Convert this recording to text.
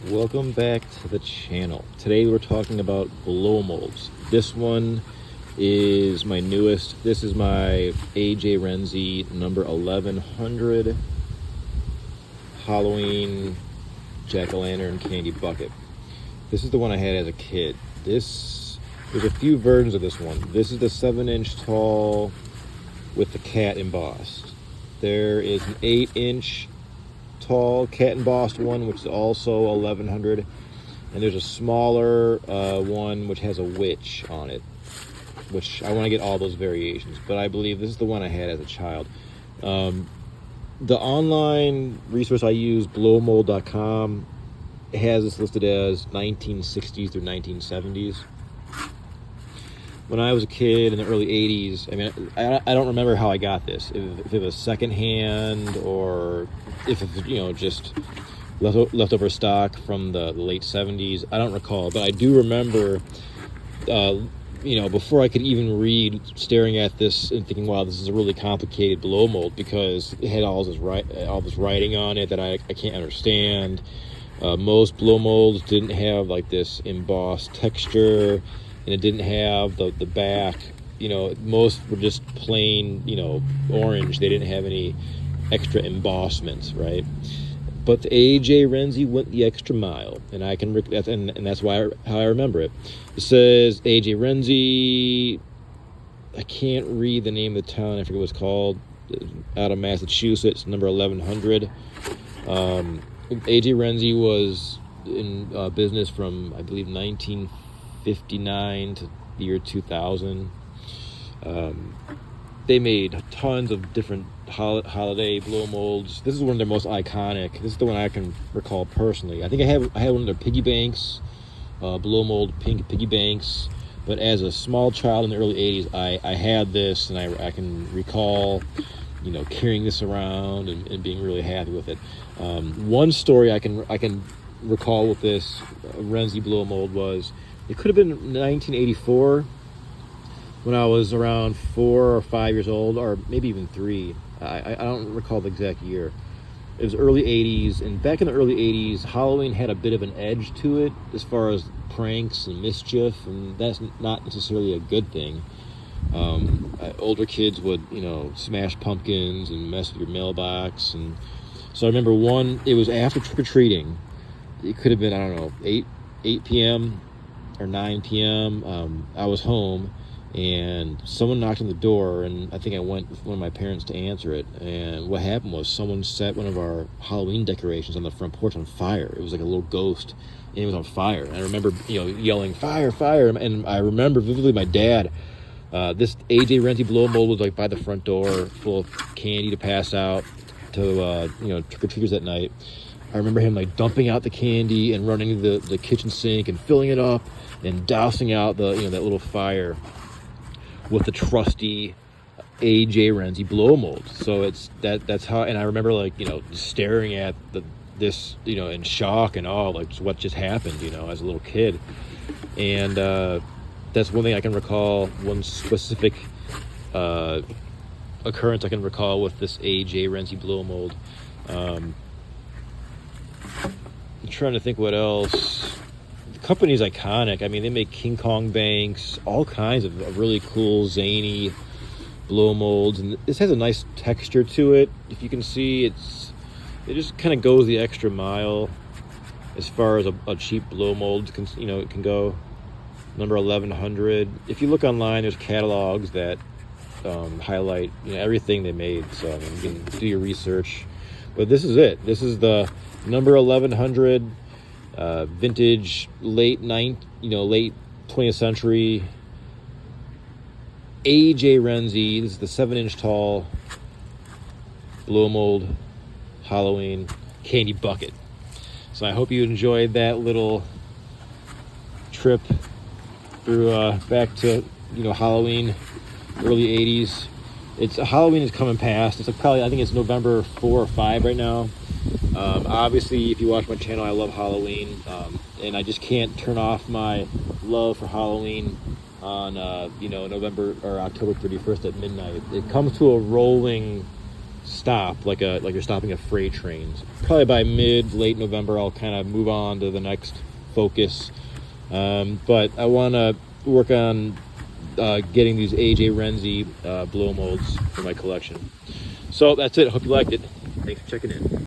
Welcome back to the channel. Today we're talking about blow molds. This one is my newest. This is my AJ Renzi number 1100 Halloween jack-o'-lantern candy bucket. This is the one I had as a kid. There's a few versions of this one. This is the 7-inch tall with the cat embossed. There is an 8-inch tall cat embossed one, which is also 1100, and there's a smaller one which has a witch on it, which I want to get all those variations, but I believe this is the one I had as a child. The online resource I use, blowmold.com, has this listed as 1960s through 1970s. When I was a kid in the early 80s, I mean, I don't remember how I got this. If it was secondhand or if it was, just leftover stock from the late 70s. I don't recall, but I do remember, before I could even read, staring at this and thinking, wow, this is a really complicated blow mold because it had all this writing on it that I can't understand. Most blow molds didn't have like this embossed texture, and it didn't have the back. Most were just plain, orange. They didn't have any extra embossments, right? But the AJ Renzi went the extra mile, and that's how I remember it. It says AJ Renzi. I can't read the name of the town. I forget what it's called. Out of Massachusetts, number 1100. AJ Renzi was in business from, I believe, 1959 to the year 2000. They made tons of different holiday blow molds. This is one of their most iconic. This is the one I can recall personally. I think I had one of their piggy banks, blow mold pink piggy banks. But as a small child in the early 80s, I had this, and I can recall, carrying this around and being really happy with it. One story I can recall with this Renzi blow mold was, it could have been 1984 when I was around 4 or 5 years old, or maybe even 3. I don't recall the exact year. It was early 80s, and back in the early 80s, Halloween had a bit of an edge to it as far as pranks and mischief, and that's not necessarily a good thing. Older kids would, smash pumpkins and mess with your mailbox, and so I remember it was after trick-or-treating. It could have been, 8 p.m. or 9 p.m. I was home, and someone knocked on the door, and I think I went with one of my parents to answer it. And what happened was someone set one of our Halloween decorations on the front porch on fire. It was like a little ghost, and it was on fire. And I remember, yelling, "Fire, fire!" And I remember vividly my dad. This AJ Renzi blow mold was like by the front door, full of candy to pass out to trick-or-treaters at night. I remember him like dumping out the candy and running to the kitchen sink and filling it up and dousing out that little fire with the trusty AJ Renzi blow mold. So that's how. And I remember staring at this in shock and awe, like what just happened, as a little kid. And that's one thing I can recall. One specific occurrence I can recall with this AJ Renzi blow mold. I'm trying to think what else. The company's iconic. I mean, they make King Kong banks, all kinds of really cool, zany blow molds, and this has a nice texture to it. If you can see, it just kind of goes the extra mile as far as a cheap blow mold can go. Number 1100. If you look online, there's catalogs that highlight everything they made. So you can do your research. But this is it. This is the number 1100 vintage late 20th century AJ Renzi. This is the 7-inch tall blow mold Halloween candy bucket. So I hope you enjoyed that little trip through back to Halloween, early 80s. Halloween is coming past. It's I think it's November 4 or 5 right now. Obviously, if you watch my channel, I love Halloween, and I just can't turn off my love for Halloween on November or October 31st at midnight. It comes to a rolling stop, like you're stopping a freight train. So probably by late November, I'll kind of move on to the next focus. But I want to work on getting these AJ Renzi blow molds for my collection. So that's it. I hope you liked it. Thanks for checking in.